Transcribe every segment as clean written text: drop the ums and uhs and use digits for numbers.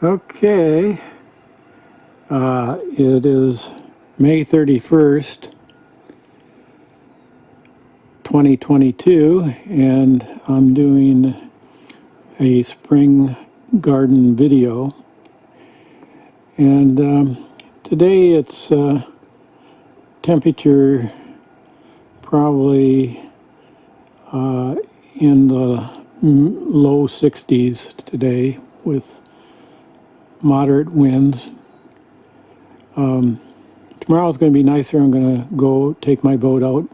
Okay, it is May 31st, 2022, and I'm doing a spring garden video. And today it's temperature probably in the low 60s today with moderate winds. Tomorrow is going to be nicer. I'm going to go take my boat out,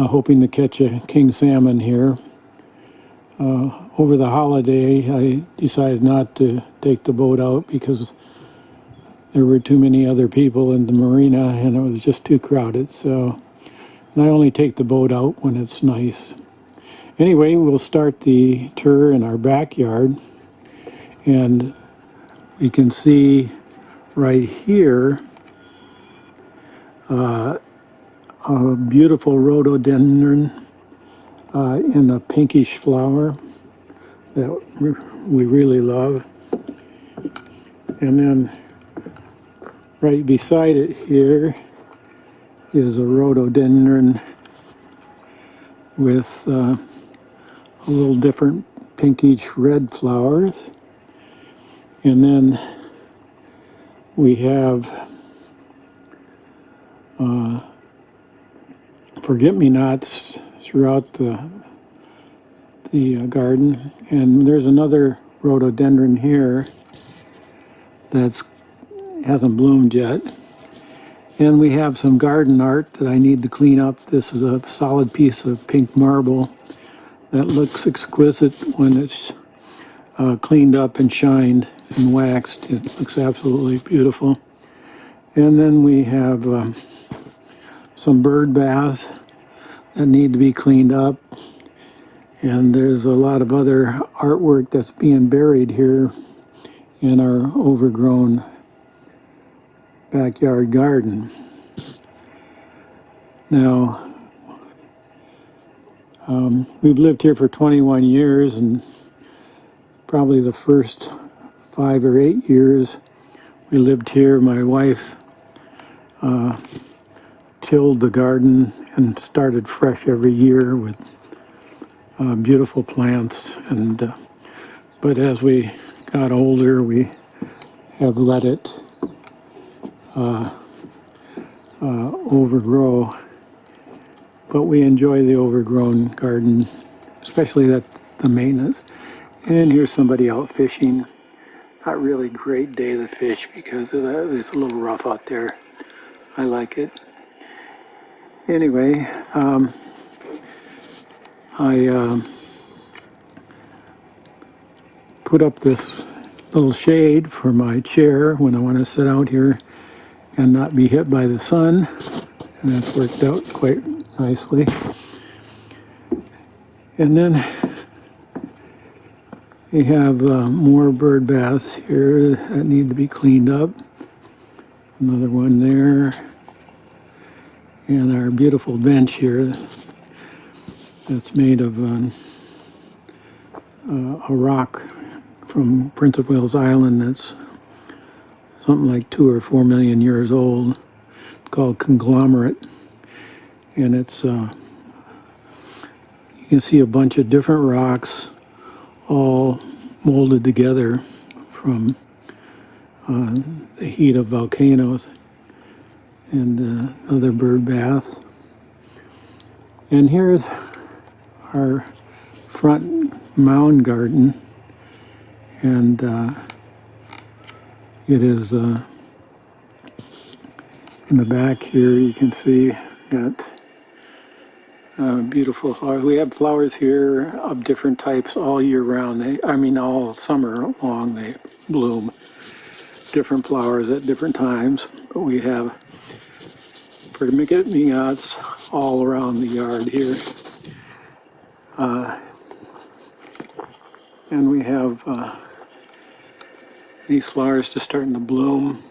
hoping to catch a king salmon here. Over the holiday, I decided not to take the boat out because there were too many other people in the marina and it was just too crowded. And I only take the boat out when it's nice. Anyway, we'll start the tour in our backyard, and we can see right here a beautiful rhododendron in a pinkish flower that we really love. And then right beside it here is a rhododendron with a little different pinkish red flowers. And then we have forget-me-nots throughout the garden. And there's another rhododendron here that's hasn't bloomed yet. And we have some garden art that I need to clean up. This is a solid piece of pink marble that looks exquisite when it's cleaned up and shined and waxed. It looks absolutely beautiful. And then we have some bird baths that need to be cleaned up. And there's a lot of other artwork that's being buried here in our overgrown backyard garden. Now, we've lived here for 21 years, and probably the first 5 or 8 years we lived here, my wife tilled the garden and started fresh every year with beautiful plants. And but as we got older, we have let it overgrow. But we enjoy the overgrown garden, especially the maintenance. And here's somebody out fishing. Not really great day to fish because of that. It's a little rough out there. I like it. Anyway, I put up this little shade for my chair when I want to sit out here and not be hit by the sun, and that's worked out quite nicely. And then we have more bird baths here that need to be cleaned up. Another one there. And our beautiful bench here that's made of a rock from Prince of Wales Island that's something like 2 or 4 million years old. It's called conglomerate. And it's, you can see a bunch of different rocks all molded together from the heat of volcanoes. And another bird bath. And here's our front mound garden. And it is in the back here, you can see got beautiful flowers. We have flowers here of different types all year round. All summer long they bloom. Different flowers at different times. But we have forget-me-nots all around the yard here. And we have these flowers just starting to bloom.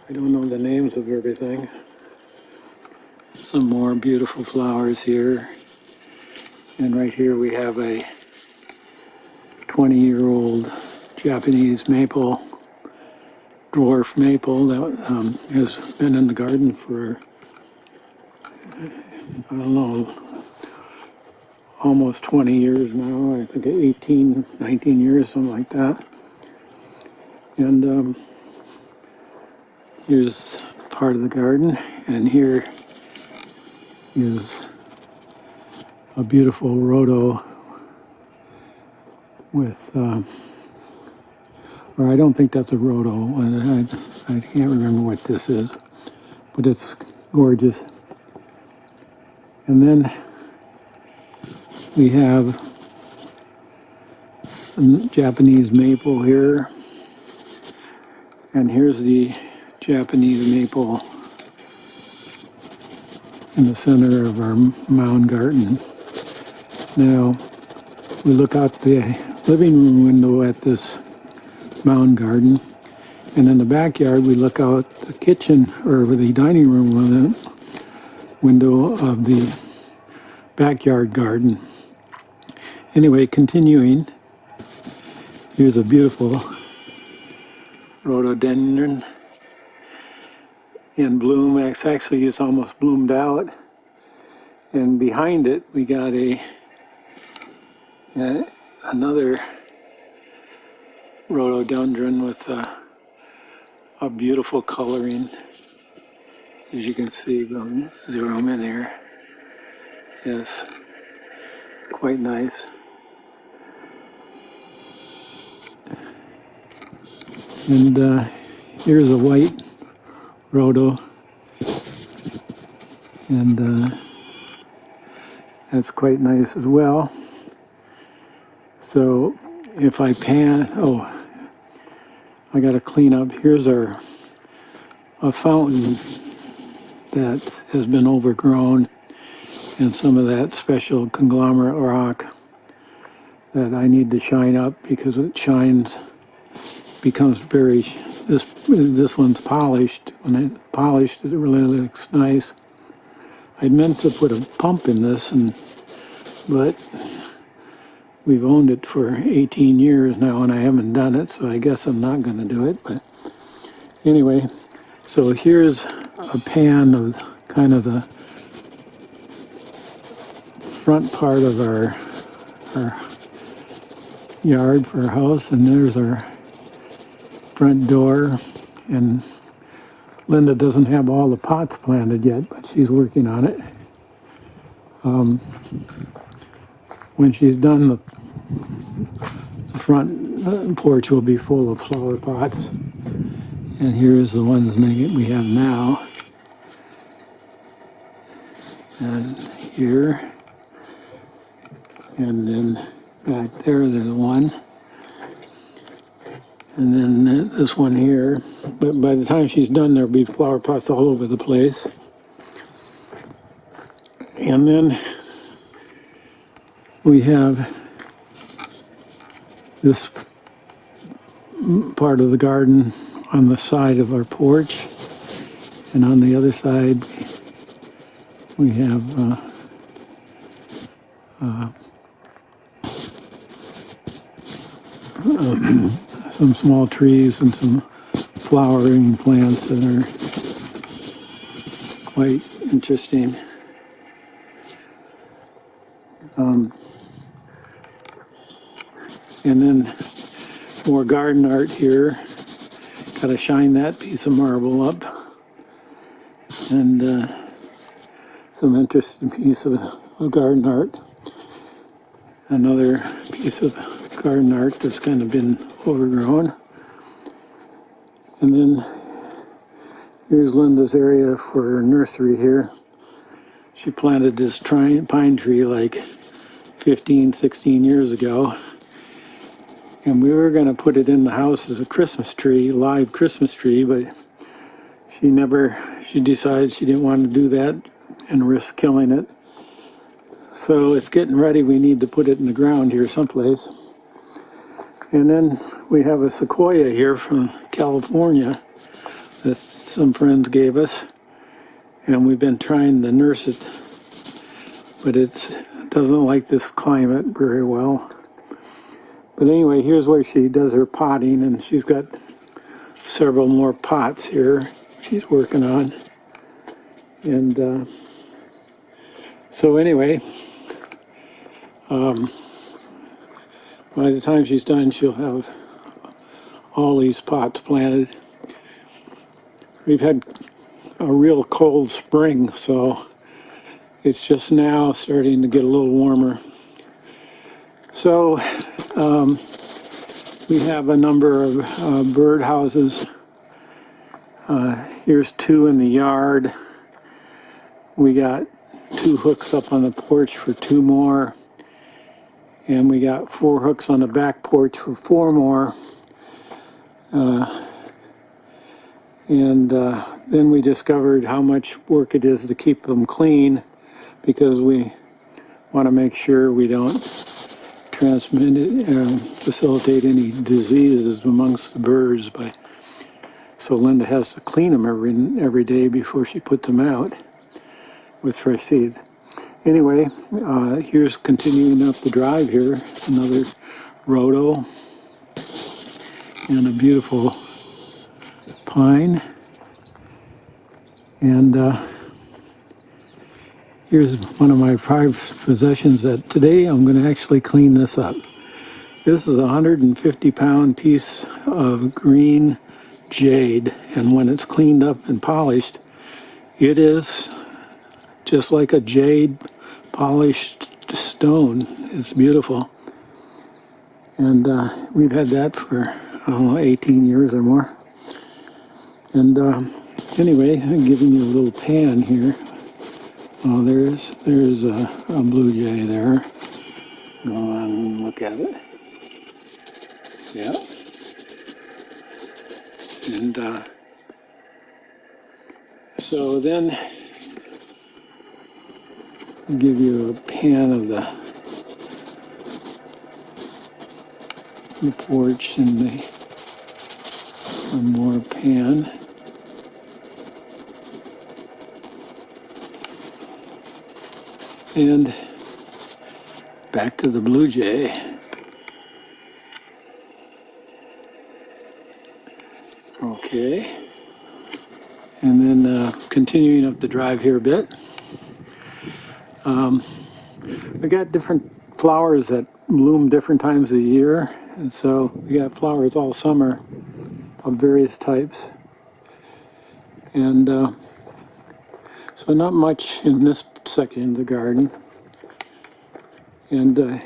I don't know the names of everything. Some more beautiful flowers here. And right here we have a 20-year-old Japanese maple, dwarf maple that has been in the garden for, I don't know, almost 20 years now. I think 18, 19 years, something like that. And here's part of the garden, and here is a beautiful rhodo with, or I don't think that's a rhodo. I can't remember what this is, but it's gorgeous. And then we have a Japanese maple here, and here's the Japanese maple in the center of our mound garden. Now, we look out the living room window at this mound garden, and in the backyard we look out the kitchen or the dining room window of the backyard garden. Anyway, continuing, here's a beautiful rhododendron in bloom. Actually, it's almost bloomed out, and behind it we got another rhododendron with a beautiful coloring, as you can see. I'll zero them in here. Yes, quite nice. And here's a white rhodo, and that's quite nice as well. So if I pan, I got to clean up. Here's a fountain that has been overgrown, and some of that special conglomerate rock that I need to shine up, because it shines, becomes very, this one's polished. When it's polished, it really looks nice. I meant to put a pump in this, but we've owned it for 18 years now, and I haven't done it, so I guess I'm not going to do it. But anyway, so here's a pan of kind of the front part of our yard for our house, and there's our front door. And Linda doesn't have all the pots planted yet, but she's working on it. When she's done, the front porch will be full of flower pots. And here's the ones we have now. And here. And then back there's one. And then this one here. But by the time she's done, there'll be flower pots all over the place. And then we have this part of the garden on the side of our porch, and on the other side we have some small trees and some flowering plants that are quite interesting. And then more garden art here. Got to shine that piece of marble up. And some interesting piece of garden art. Another piece of garden art that's kind of been overgrown. And then here's Linda's area for her nursery here. She planted this pine tree like 15, 16 years ago. And we were going to put it in the house as a Christmas tree, live Christmas tree, but she decided she didn't want to do that and risk killing it. So it's getting ready. We need to put it in the ground here someplace. And then we have a sequoia here from California that some friends gave us. And we've been trying to nurse it, but it doesn't like this climate very well. But anyway, here's where she does her potting, and she's got several more pots here she's working on. And so anyway, by the time she's done, she'll have all these pots planted. We've had a real cold spring, so it's just now starting to get a little warmer. So we have a number of bird houses. Here's 2 in the yard. We got 2 hooks up on the porch for 2 more. And we got 4 hooks on the back porch for 4 more. Then we discovered how much work it is to keep them clean, because we want to make sure we don't facilitate any diseases amongst the birds. So Linda has to clean them every day before she puts them out with fresh seeds. Anyway, here's continuing up the drive here, another rhodo and a beautiful pine. And here's one of my prized possessions that today I'm going to actually clean this up. This is a 150-pound piece of green jade, and when it's cleaned up and polished, it is just like a jade polished stone. It's beautiful. And we've had that for, I don't know, 18 years or more. And anyway, I'm giving you a little pan here. Oh, there's a blue jay there. Go on and look at it. Yeah. And so then I'll give you a pan of the porch and one more pan. And back to the blue jay. Okay. And then continuing up the drive here a bit. We got different flowers that bloom different times of the year. And so we got flowers all summer of various types. And so not much in this section of the garden. And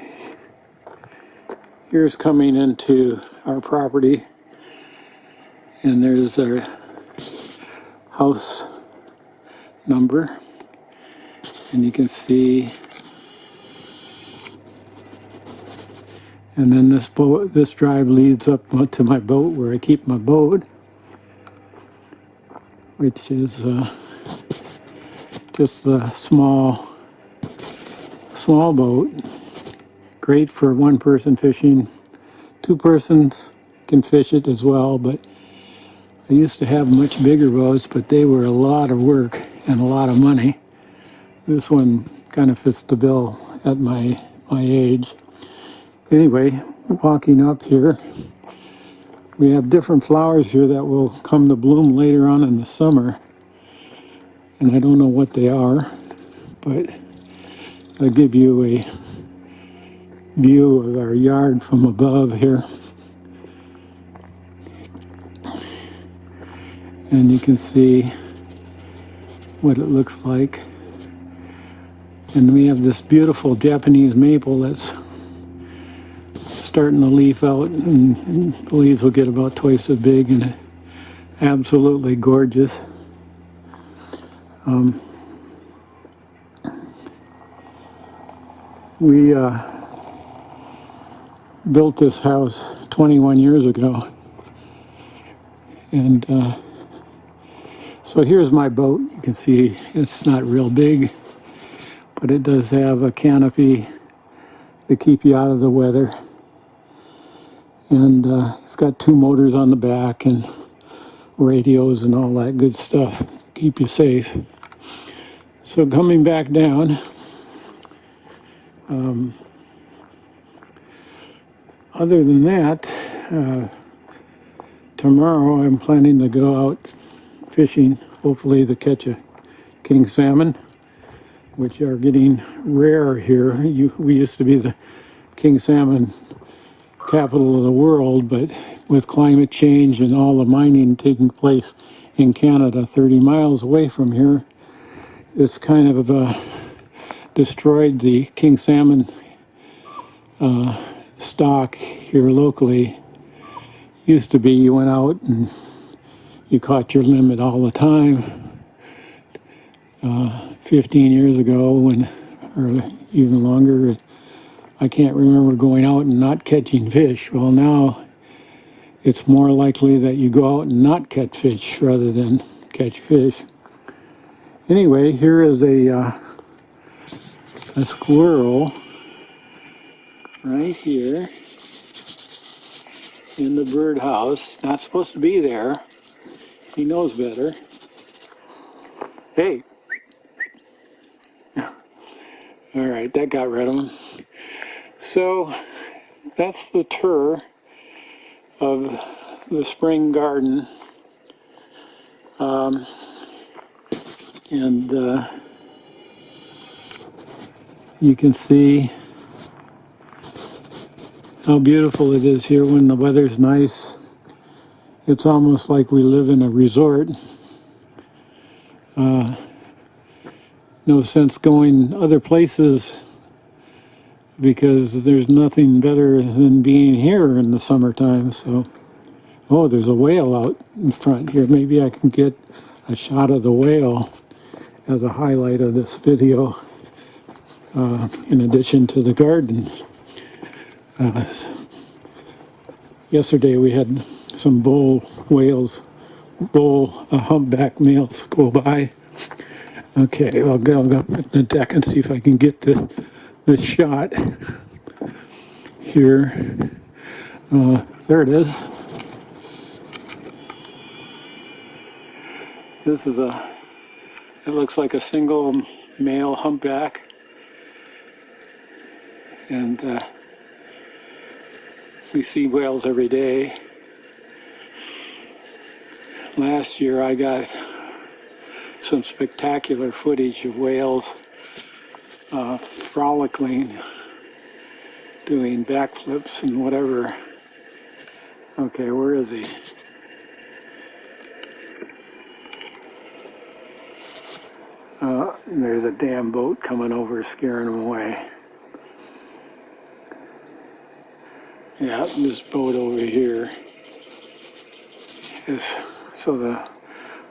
here's coming into our property, and there's our house number, and you can see, and then this drive leads up to my boat where I keep my boat, which is just a small boat, great for 1 person fishing. 2 persons can fish it as well, but I used to have much bigger boats, but they were a lot of work and a lot of money. This one kind of fits the bill at my age. Anyway, walking up here, we have different flowers here that will come to bloom later on in the summer. And I don't know what they are, but I'll give you a view of our yard from above here. And you can see what it looks like. And we have this beautiful Japanese maple that's starting to leaf out, and the leaves will get about twice as big, and absolutely gorgeous. We built this house 21 years ago, and so here's my boat. You can see it's not real big, but it does have a canopy to keep you out of the weather, and it's got 2 motors on the back and radios and all that good stuff to keep you safe. So coming back down, other than that, tomorrow I'm planning to go out fishing, hopefully to catch a king salmon, which are getting rare here. We used to be the king salmon capital of the world, but with climate change and all the mining taking place in Canada 30 miles away from here, it's kind of destroyed the king salmon stock here locally. Used to be you went out and you caught your limit all the time. 15 years ago, or even longer, I can't remember going out and not catching fish. Well, now it's more likely that you go out and not catch fish rather than catch fish. Anyway, here is a squirrel right here in the birdhouse. Not supposed to be there. He knows better. Hey. All right, that got rid of him. So that's the tour of the spring garden. And you can see how beautiful it is here when the weather's nice. It's almost like we live in a resort. No sense going other places because there's nothing better than being here in the summertime. So, oh, there's a whale out in front here. Maybe I can get a shot of the whale as a highlight of this video, in addition to the garden. Yesterday we had some bull humpback males go by. Okay, I'll go up the deck and see if I can get the shot here. There it is. This is it looks like a single male humpback. And we see whales every day. Last year I got some spectacular footage of whales frolicking, doing backflips and whatever. Okay, where is he? There's a damn boat coming over, scaring him away. Yeah, this boat over here is so the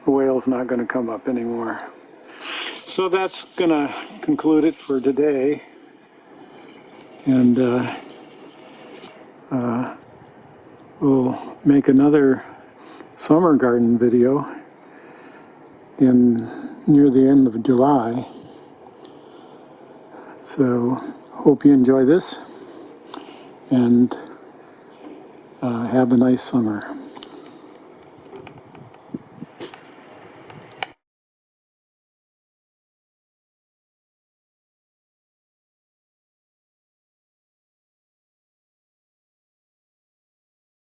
whale's not going to come up anymore. So that's going to conclude it for today. And we'll make another summer garden video near the end of July. So hope you enjoy this and have a nice summer.